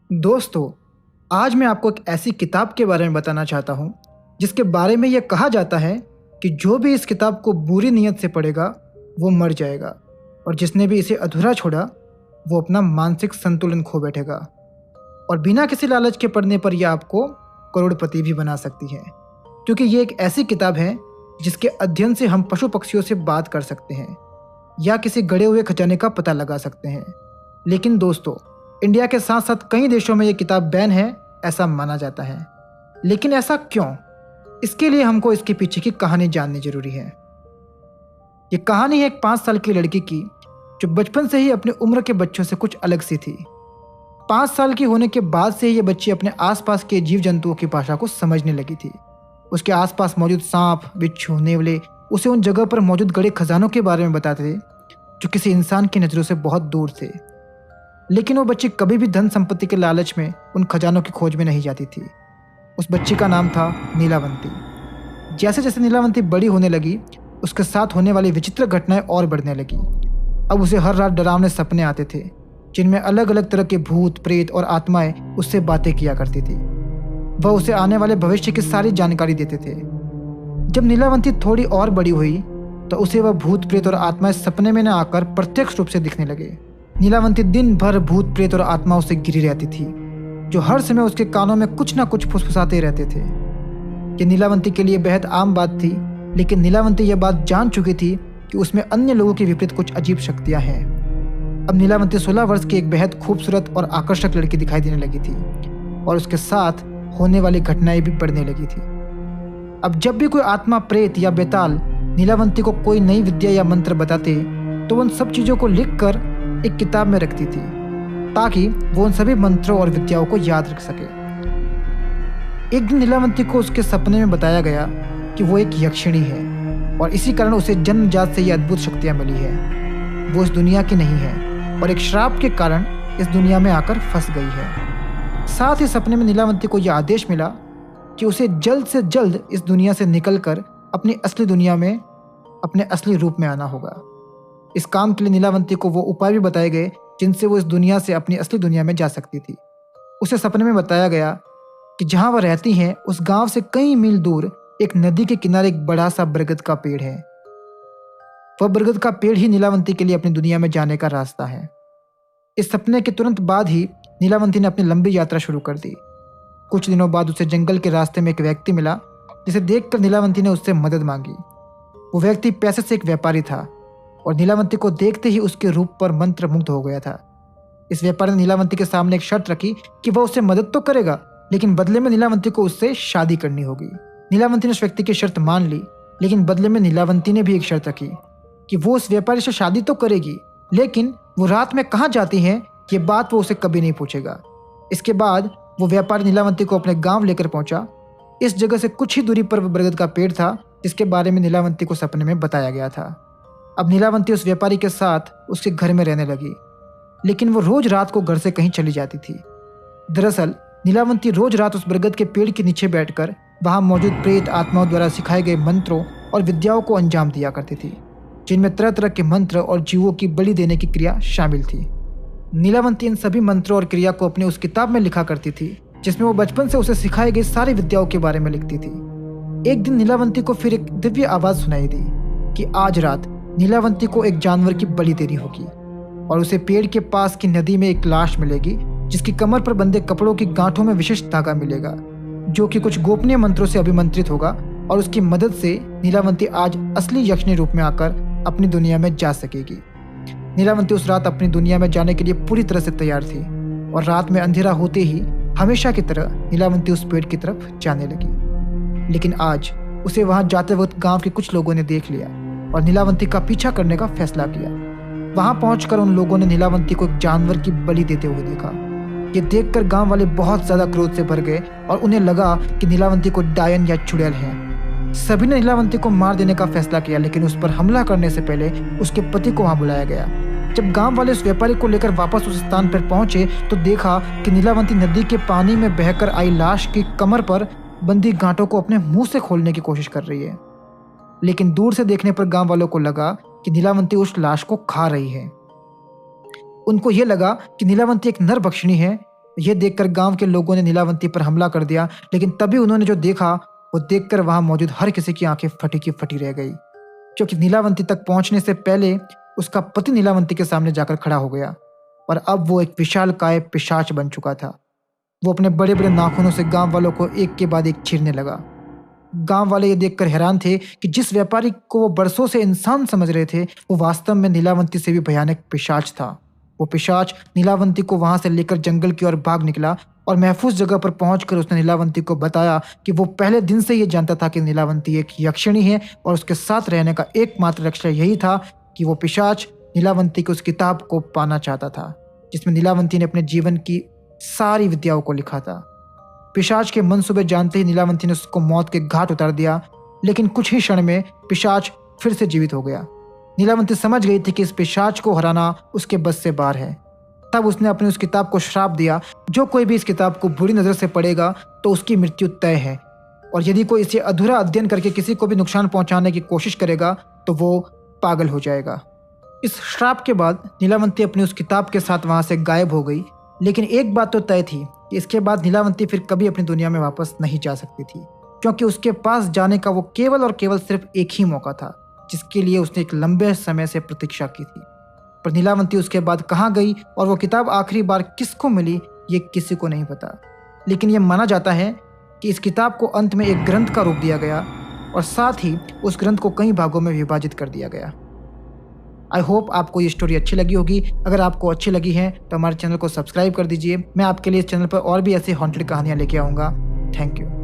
दोस्तों, आज मैं आपको एक ऐसी किताब के बारे में बताना चाहता हूँ जिसके बारे में यह कहा जाता है कि जो भी इस किताब को बुरी नीयत से पढ़ेगा वो मर जाएगा और जिसने भी इसे अधूरा छोड़ा वो अपना मानसिक संतुलन खो बैठेगा और बिना किसी लालच के पढ़ने पर यह आपको करोड़पति भी बना सकती है, क्योंकि ये एक ऐसी किताब है जिसके अध्ययन से हम पशु पक्षियों से बात कर सकते हैं या किसी गड़े हुए खजाने का पता लगा सकते हैं। लेकिन दोस्तों, इंडिया के साथ साथ कई देशों में ये किताब बैन है ऐसा माना जाता है। लेकिन ऐसा क्यों? इसके लिए हमको इसके पीछे की कहानी जाननी जरूरी है। ये कहानी है एक 5 साल की लड़की की जो बचपन से ही अपनी उम्र के बच्चों से कुछ अलग सी थी। 5 साल की होने के बाद से ये बच्ची अपने आसपास के जीव जंतुओं की भाषा को समझने लगी थी। उसके आसपास मौजूद सांप, बिच्छू, नेवले उसे उन जगह पर मौजूद गड़े खजानों के बारे में बताते थे जो किसी इंसान की नज़रों से बहुत दूर थे। लेकिन वो बच्ची कभी भी धन संपत्ति के लालच में उन खजानों की खोज में नहीं जाती थी। उस बच्ची का नाम था नीलावंती। जैसे जैसे नीलावंती बड़ी होने लगी, उसके साथ होने वाली विचित्र घटनाएं और बढ़ने लगी। अब उसे हर रात डरावने सपने आते थे जिनमें अलग अलग तरह के भूत, प्रेत और आत्माएं उससे बातें किया करती थी। वह उसे आने वाले भविष्य की सारी जानकारी देते थे। जब नीलावंती थोड़ी और बड़ी हुई तो उसे वह भूत, प्रेत और आत्माएं सपने में न आकर प्रत्यक्ष रूप से दिखने लगे। नीलावंती दिन भर भूत, प्रेत और आत्माओं से घिरी रहती थी जो हर समय उसके कानों में कुछ ना कुछ फुसफुसाते रहते थे। ये नीलावंती के लिए बेहद आम बात थी, लेकिन नीलावंती यह बात जान चुकी थी कि उसमें अन्य लोगों के विपरीत कुछ अजीब शक्तियां हैं। अब नीलावंती 16 वर्ष की एक बेहद खूबसूरत और आकर्षक लड़की दिखाई देने लगी थी और उसके साथ होने वाली घटनाएं भी बढ़ने लगी थी। अब जब भी कोई आत्मा, प्रेत या बेताल नीलावंती को कोई नई विद्या या मंत्र बताते तो उन सब चीज़ों को लिखकर एक किताब में रखती थी ताकि वो उन सभी मंत्रों और विद्याओं को याद रख सके। एक दिन नीलावंती को उसके सपने में बताया गया कि वो एक यक्षिणी है और इसी कारण उसे जन्मजात से ये अद्भुत शक्तियां मिली है। वो इस दुनिया की नहीं है और एक श्राप के कारण इस दुनिया में आकर फंस गई है। साथ ही सपने में नीलावंती को यह आदेश मिला कि उसे जल्द से जल्द इस दुनिया से निकलकर अपनी असली दुनिया में अपने असली रूप में आना होगा। इस काम के लिए नीलावंती को वो उपाय भी बताए गए जिनसे वो इस दुनिया से अपनी असली दुनिया में जा सकती थी। उसे सपने में बताया गया कि जहाँ वह रहती हैं उस गांव से कई मील दूर एक नदी के किनारे एक बड़ा सा बरगद का पेड़ है। वह बरगद का पेड़ ही नीलावंती के लिए अपनी दुनिया में जाने का रास्ता है। इस सपने के तुरंत बाद ही नीलावंती ने अपनी लंबी यात्रा शुरू कर दी। कुछ दिनों बाद उसे जंगल के रास्ते में एक व्यक्ति मिला जिसे देखकर नीलावंती ने उससे मदद मांगी। वो व्यक्ति पैसे से एक व्यापारी था और नीलावंती को देखते ही उसके रूप पर मंत्र मुग्ध हो गया था। इस व्यापारी ने नीलावंती के सामने एक शर्त रखी कि वह उससे मदद तो करेगा, लेकिन बदले में नीलावंती को उससे शादी करनी होगी। नीलावंती ने उस व्यक्ति की शर्त मान ली, लेकिन बदले में नीलावंती ने भी एक शर्त रखी कि वो उस व्यापारी से शादी तो करेगी, लेकिन वो रात में कहाँ जाती है ये बात वो उसे कभी नहीं पूछेगा। इसके बाद वो व्यापारी नीलावंती को अपने गाँव लेकर पहुंचा। इस जगह से कुछ ही दूरी पर वो बरगद का पेड़ था जिसके बारे में नीलावंती को सपने में बताया गया था। अब नीलावंती उस व्यापारी के साथ उसके घर में रहने लगी, लेकिन वो रोज रात को घर से कहीं चली जाती थी। दरअसल नीलावंती रोज रात उस बरगद के पेड़ के नीचे बैठकर वहां मौजूद प्रेत आत्माओं द्वारा सिखाए गए मंत्रों और विद्याओं को अंजाम दिया करती थी, जिनमें तरह तरह के मंत्र और जीवों की बलि देने की क्रिया शामिल थी। नीलावंती इन सभी मंत्रों और क्रिया को अपनी उस किताब में लिखा करती थी जिसमें वो बचपन से उसे सिखाई गई सारी विद्याओं के बारे में लिखती थी। एक दिन नीलावंती को फिर एक दिव्य आवाज सुनाई दी कि आज रात नीलावंती को एक जानवर की बलि देनी होगी और उसे पेड़ के पास की नदी में एक लाश मिलेगी जिसकी कमर पर बंधे कपड़ों की गांठों में विशेष धागा मिलेगा जो कि कुछ गोपनीय मंत्रों से अभिमंत्रित होगा और उसकी मदद से नीलावंती आज असली यक्षिणी रूप में आकर अपनी दुनिया में जा सकेगी। नीलावंती उस रात अपनी दुनिया में जाने के लिए पूरी तरह से तैयार थी और रात में अंधेरा होते ही हमेशा की तरह नीलावंती उस पेड़ की तरफ जाने लगी। लेकिन आज उसे वहां जाते वक्त गांव के कुछ लोगों ने देख लिया और नीलावंती का पीछा करने का फैसला किया। वहां पहुंचकर उन लोगों ने नीलावंती को एक जानवर की बलि देते हुए देखा। ये देखकर गांव वाले बहुत ज्यादा क्रोध से भर गए और उन्हें लगा कि नीलावंती को डायन या चुड़ैल है। सभी ने नीलावंती को मार देने का फैसला किया, लेकिन उस पर हमला करने से पहले उसके पति को वहां बुलाया गया। जब गांव वाले उस व्यापारी को लेकर वापस उस स्थान पर पहुंचे तो देखा कि नीलावंती नदी के पानी में बहकर आई लाश की कमर पर बंधी गांठों को अपने मुंह से खोलने की कोशिश कर रही है। लेकिन दूर से देखने पर गांव वालों को लगा कि नीलावंती उस लाश को खा रही है। उनको यह लगा कि नीलावंती एक नर बक्षिणी है ये देखकर गांव के लोगों ने नीलावंती पर हमला कर दिया, लेकिन तभी उन्होंने जो देखा वो देखकर वहां मौजूद हर किसी की आंखें फटी की फटी रह गई, क्योंकि नीलावंती तक पहुंचने से पहले उसका पति नीलावंती के सामने जाकर खड़ा हो गया और अब वो एक विशालकाय पिशाच बन चुका था। वो अपने बड़े बड़े नाखूनों से गांव वालों को एक के बाद एक चीरने लगा। गांव वाले ये देखकर हैरान थे कि जिस व्यापारी को वो बरसों से इंसान समझ रहे थे वो वास्तव में नीलावंती से भी भयानक पिशाच था। वो पिशाच नीलावंती को वहां से लेकर जंगल की ओर भाग निकला और महफूज जगह पर पहुंचकर उसने नीलावंती को बताया कि वो पहले दिन से ये जानता था कि नीलावंती एक यक्षिणी है और उसके साथ रहने का एकमात्र लक्ष्य यही था कि वो पिशाच नीलावंती की उस किताब को पाना चाहता था जिसमें नीलावंती ने अपने जीवन की सारी विद्याओं को लिखा था। पिशाच के मनसूबे जानते ही नीलावंती ने उसको मौत के घाट उतार दिया, लेकिन कुछ ही क्षण में पिशाच फिर से जीवित हो गया। नीलावंती समझ गई थी कि इस पिशाच को हराना उसके बस से बाहर है। तब उसने अपनी उस किताब को श्राप दिया, जो कोई भी इस किताब को बुरी नज़र से पढ़ेगा तो उसकी मृत्यु तय है, और यदि कोई इसे अधूरा अध्ययन करके किसी को भी नुकसान पहुंचाने की कोशिश करेगा तो वो पागल हो जाएगा। इस श्राप के बाद नीलावंती अपनी उस किताब के साथ वहां से गायब हो गई, लेकिन एक बात तो तय थी कि इसके बाद नीलावंती फिर कभी अपनी दुनिया में वापस नहीं जा सकती थी, क्योंकि उसके पास जाने का वो केवल और केवल सिर्फ एक ही मौका था जिसके लिए उसने एक लंबे समय से प्रतीक्षा की थी। पर नीलावंती उसके बाद कहाँ गई और वो किताब आखिरी बार किसको मिली ये किसी को नहीं पता, लेकिन ये माना जाता है कि इस किताब को अंत में एक ग्रंथ का रूप दिया गया और साथ ही उस ग्रंथ को कई भागों में विभाजित कर दिया गया। आई होप आपको ये स्टोरी अच्छी लगी होगी। अगर आपको अच्छी लगी है तो हमारे चैनल को सब्सक्राइब कर दीजिए। मैं आपके लिए इस चैनल पर और भी ऐसी हॉन्टेड कहानियाँ लेके आऊँगा। Thank you.